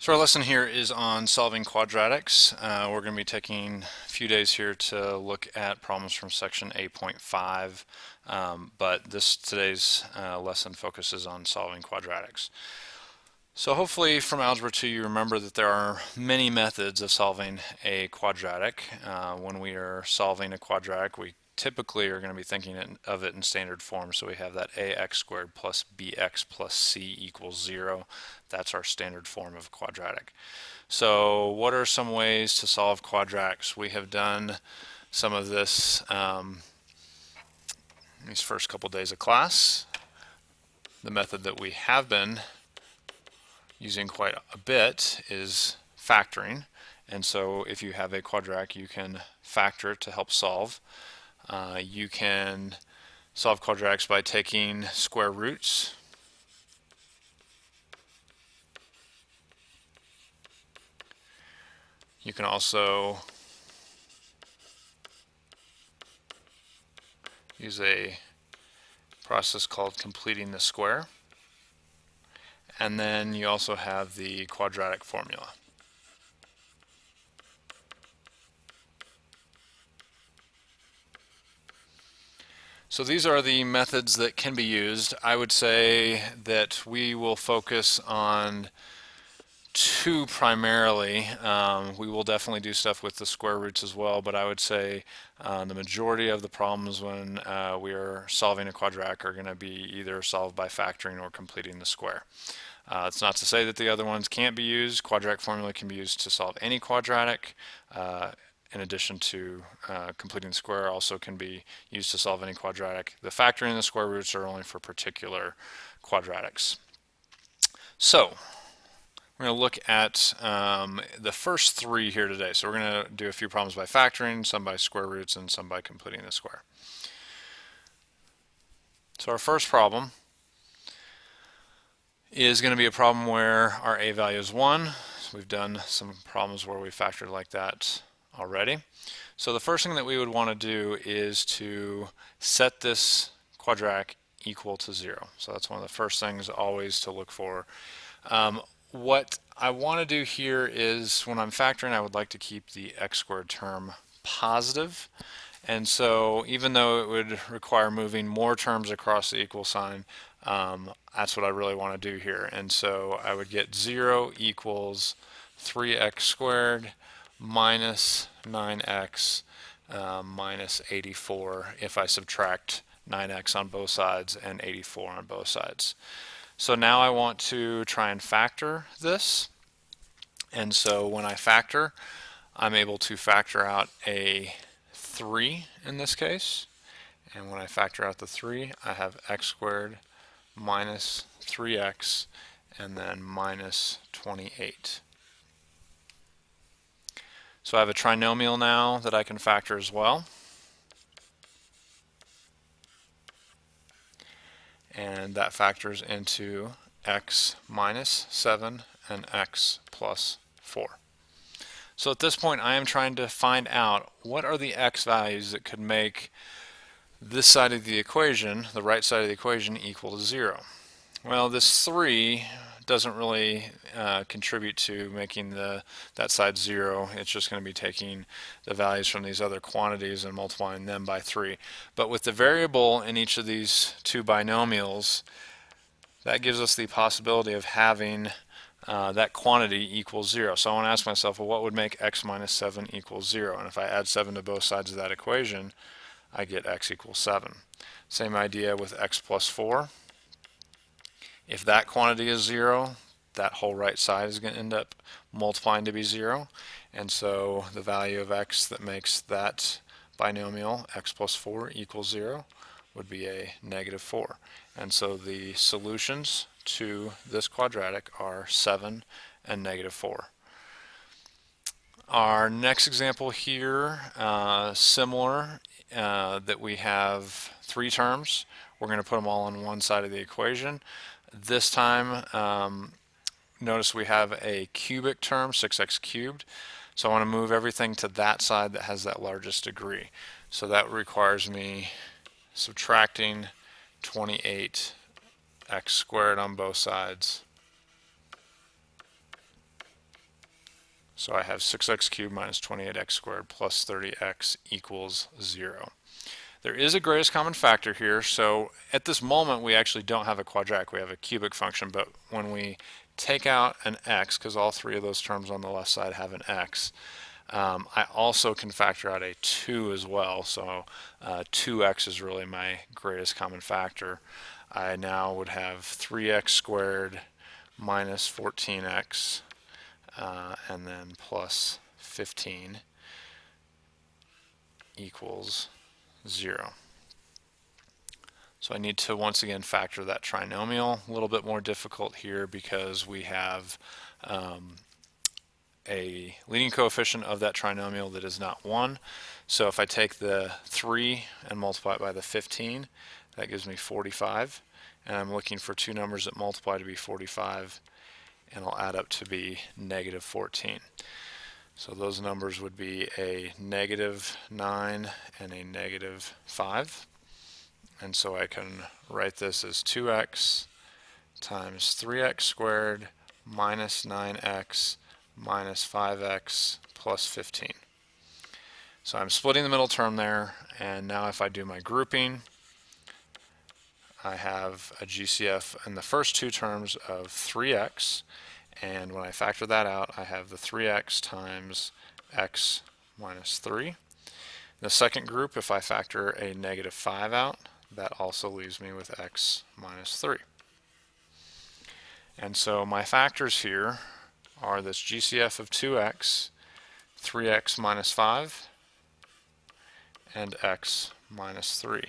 So our lesson here is on solving quadratics. We're going to be taking a few days here to look at problems from section 8.5, but today's lesson focuses on solving quadratics. So hopefully from Algebra 2 you remember that there are many methods of solving a quadratic. When we are solving a quadratic, we typically are going to be thinking of it in standard form. So we have that ax squared plus bx plus c equals 0. That's our standard form of a quadratic. So what are some ways to solve quadratics? We have done some of this these first couple days of class. The method that we have been using quite a bit is factoring. And so if you have a quadratic, you can factor it to help solve. You can solve quadratics by taking square roots. You can also use a process called completing the square. And then you also have the quadratic formula. So these are the methods that can be used. I would say that we will focus on two primarily. We will definitely do stuff with the square roots as well, but I would say the majority of the problems when we are solving a quadratic are going to be either solved by factoring or completing the square. It's not to say that the other ones can't be used. Quadratic formula can be used to solve any quadratic. In addition to completing the square, also can be used to solve any quadratic. The factoring and the square roots are only for particular quadratics. So we're going to look at the first three here today. So we're going to do a few problems by factoring, some by square roots, and some by completing the square. So our first problem is going to be a problem where our a value is 1. So we've done some problems where we factored like that already. So the first thing that we would want to do is to set this quadratic equal to 0. So that's one of the first things always to look for. What I want to do here is when I'm factoring, I would like to keep the x squared term positive. And so even though it would require moving more terms across the equal sign, that's what I really want to do here. And so I would get 0 equals 3x squared minus 9x minus 84 if I subtract 9x on both sides and 84 on both sides. So now I want to try and factor this. And so when I factor, I'm able to factor out a 3 in this case. And when I factor out the 3, I have x squared minus 3x and then minus 28. So I have a trinomial now that I can factor as well. And that factors into x minus 7 and x plus 4. So at this point I am trying to find out what are the x values that could make this side of the equation, the right side of the equation, equal to 0. Well, this 3 doesn't really contribute to making that side 0. It's just going to be taking the values from these other quantities and multiplying them by 3. But with the variable in each of these two binomials, that gives us the possibility of having that quantity equal 0. So I want to ask myself, well, what would make x minus 7 equal 0? And if I add 7 to both sides of that equation, I get x equals 7. Same idea with x plus 4. If that quantity is 0, that whole right side is going to end up multiplying to be 0. And so the value of x that makes that binomial, x plus 4 equals 0, would be a negative 4. And so the solutions to this quadratic are 7 and negative 4. Our next example here, similar, that we have 3 terms. We're going to put them all on one side of the equation. This time, notice we have a cubic term, 6x cubed. So I want to move everything to that side that has that largest degree. So that requires me subtracting 28x squared on both sides So I have 6x cubed minus 28x squared plus 30x equals 0. There is a greatest common factor here, so at this moment we actually don't have a quadratic, we have a cubic function, but when we take out an x, because all three of those terms on the left side have an x, I also can factor out a 2 as well, so 2x is really my greatest common factor. I now would have 3x squared minus 14x and then plus 15 equals 0. So I need to once again factor that trinomial. A little bit more difficult here because we have a leading coefficient of that trinomial that is not 1. So if I take the 3 and multiply it by the 15, that gives me 45. And I'm looking for two numbers that multiply to be 45 and will add up to be negative 14. So those numbers would be a negative 9 and a negative 5. And so I can write this as 2x times 3x squared minus 9x minus 5x plus 15. So I'm splitting the middle term there, and now if I do my grouping, I have a GCF in the first two terms of 3x, and when I factor that out, I have the 3x times x minus 3. The second group, if I factor a negative 5 out, that also leaves me with x minus 3. And so my factors here are this GCF of 2x, 3x minus 5, and x minus 3.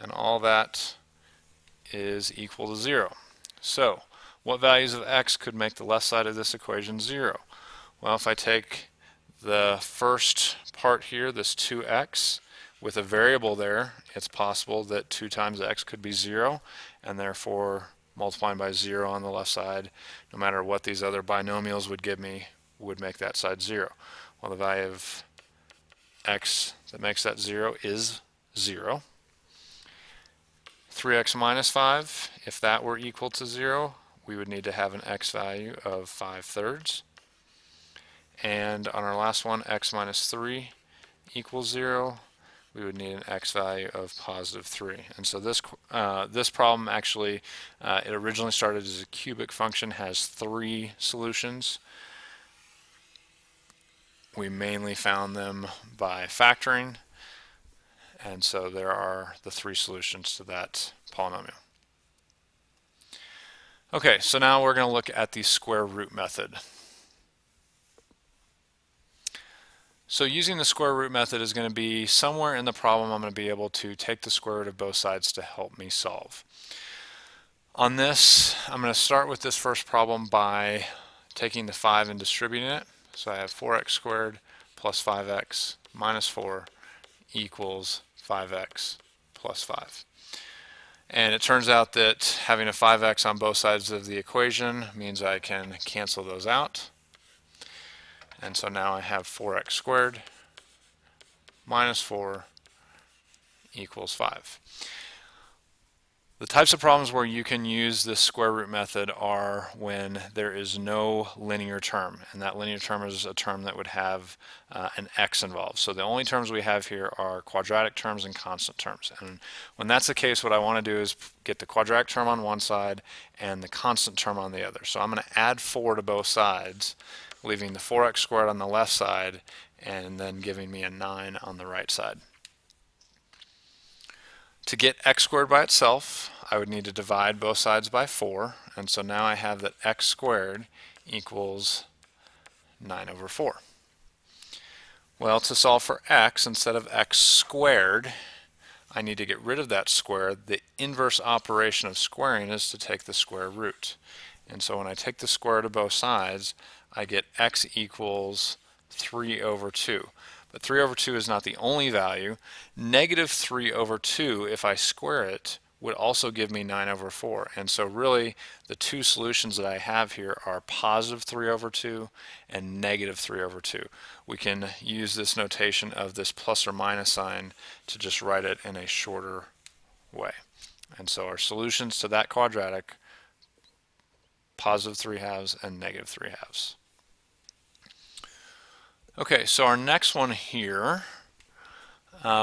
And all that is equal to 0. So what values of x could make the left side of this equation 0? Well, if I take the first part here, this 2x, with a variable there, it's possible that 2 times x could be 0, and therefore multiplying by 0 on the left side, no matter what these other binomials would give me, would make that side 0. Well, the value of x that makes that 0 is 0. 3x minus 5, if that were equal to 0, we would need to have an x value of 5/3. And on our last one, x minus 3 equals 0, we would need an x value of positive 3. And so this problem actually, it originally started as a cubic function, has 3 solutions. We mainly found them by factoring, and so there are the 3 solutions to that polynomial. Okay, so now we're going to look at the square root method. So using the square root method is going to be somewhere in the problem I'm going to be able to take the square root of both sides to help me solve. On this, I'm going to start with this first problem by taking the 5 and distributing it. So I have 4x squared plus 5x minus 4 equals 5x plus 5. And it turns out that having a 5x on both sides of the equation means I can cancel those out. And so now I have 4x squared minus 4 equals 5. The types of problems where you can use this square root method are when there is no linear term, and that linear term is a term that would have an x involved. So the only terms we have here are quadratic terms and constant terms. And when that's the case, what I want to do is get the quadratic term on one side and the constant term on the other. So I'm going to add 4 to both sides, leaving the 4x squared on the left side and then giving me a 9 on the right side. To get x squared by itself, I would need to divide both sides by 4, and so now I have that x squared equals 9 over 4. Well, to solve for x, instead of x squared, I need to get rid of that square. The inverse operation of squaring is to take the square root. And so when I take the square root of both sides, I get x equals 3 over 2. But 3 over 2 is not the only value. Negative 3 over 2, if I square it, would also give me 9 over 4. And so really, the two solutions that I have here are positive 3 over 2 and negative 3 over 2. We can use this notation of this plus or minus sign to just write it in a shorter way. And so our solutions to that quadratic, positive 3 halves and negative 3 halves. Okay, so our next one here,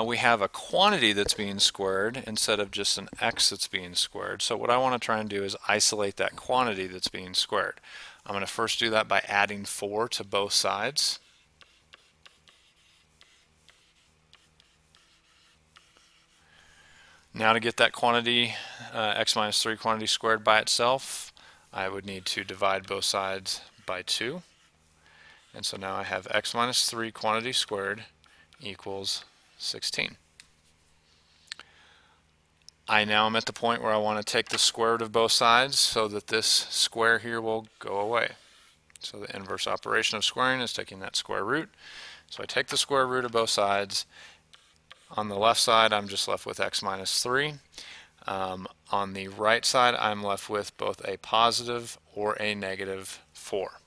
we have a quantity that's being squared instead of just an x that's being squared. So what I want to try and do is isolate that quantity that's being squared. I'm going to first do that by adding 4 to both sides. Now to get that quantity, x minus 3 quantity squared by itself, I would need to divide both sides by 2. And so now I have x minus 3 quantity squared equals 16. I now am at the point where I want to take the square root of both sides so that this square here will go away. So the inverse operation of squaring is taking that square root. So I take the square root of both sides. On the left side, I'm just left with x minus 3. On the right side, I'm left with both a positive or a negative 4.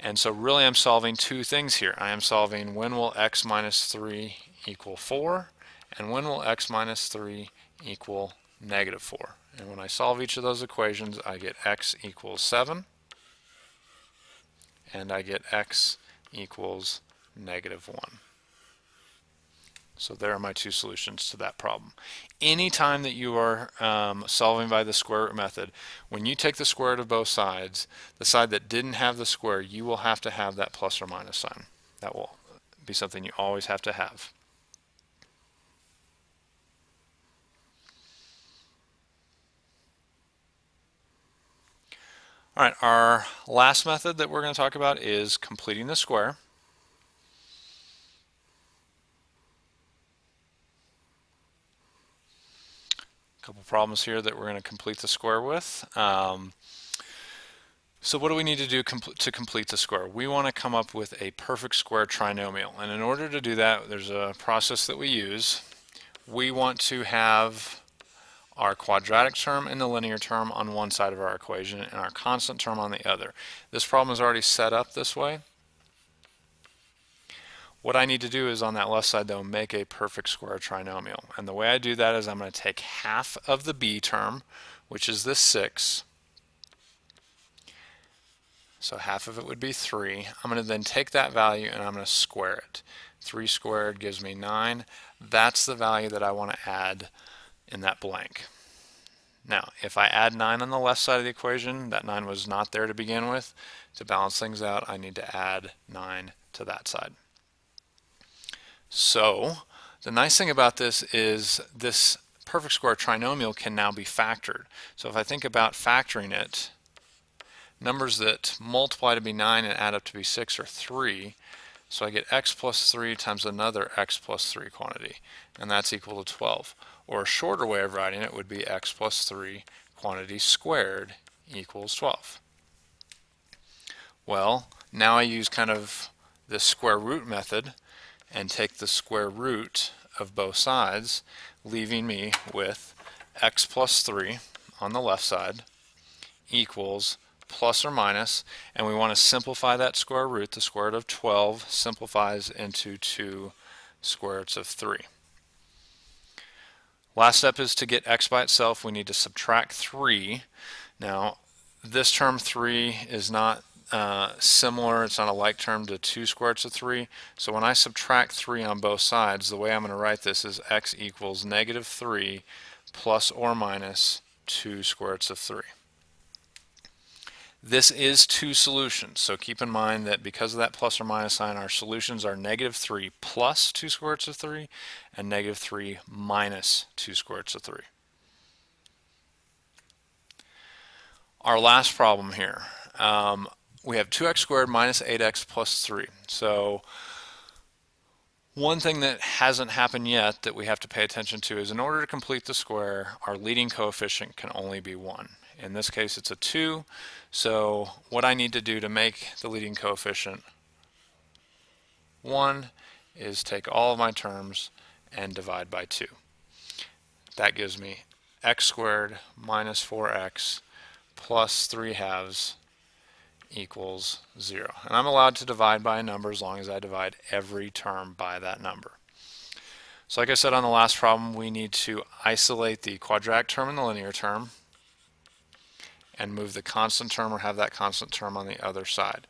And so really I'm solving two things here. I am solving when will x minus 3 equal 4, and when will x minus 3 equal negative 4. And when I solve each of those equations, I get x equals 7, and I get x equals negative 1. So there are my two solutions to that problem. Anytime that you are solving by the square root method, when you take the square root of both sides, the side that didn't have the square, you will have to have that plus or minus sign. That will be something you always have to have. All right, our last method that we're going to talk about is completing the square. Couple problems here that we're going to complete the square with. So what do we need to do to complete the square? We want to come up with a perfect square trinomial. And in order to do that, there's a process that we use. We want to have our quadratic term and the linear term on one side of our equation and our constant term on the other. This problem is already set up this way. What I need to do is on that left side though, make a perfect square trinomial. And the way I do that is I'm going to take half of the b term, which is this 6. So half of it would be 3. I'm going to then take that value and I'm going to square it. 3 squared gives me 9. That's the value that I want to add in that blank. Now, if I add 9 on the left side of the equation, that 9 was not there to begin with. To balance things out, I need to add 9 to that side. So the nice thing about this is this perfect square trinomial can now be factored. So if I think about factoring it, numbers that multiply to be 9 and add up to be 6 are 3. So I get x plus 3 times another x plus 3 quantity, and that's equal to 12. Or a shorter way of writing it would be x plus 3 quantity squared equals 12. Well, now I use kind of this square root method and take the square root of both sides, leaving me with x plus 3 on the left side equals plus or minus, and we want to simplify that square root. The square root of 12 simplifies into 2 square roots of 3. Last step is to get x by itself. We need to subtract 3. Now, this term 3 is not similar, it's not a like term to 2 square roots of 3. So when I subtract 3 on both sides, the way I'm going to write this is x equals negative 3 plus or minus 2 square roots of 3. This is two solutions, so keep in mind that because of that plus or minus sign, our solutions are negative 3 plus 2 square roots of 3 and negative 3 minus 2 square roots of 3. Our last problem here. We have 2x squared minus 8x plus 3. So one thing that hasn't happened yet that we have to pay attention to is in order to complete the square, our leading coefficient can only be 1. In this case, it's a 2. So what I need to do to make the leading coefficient 1 is take all of my terms and divide by 2. That gives me x squared minus 4x plus 3 halves equals 0. And I'm allowed to divide by a number as long as I divide every term by that number. So like I said on the last problem, we need to isolate the quadratic term and the linear term and move the constant term or have that constant term on the other side.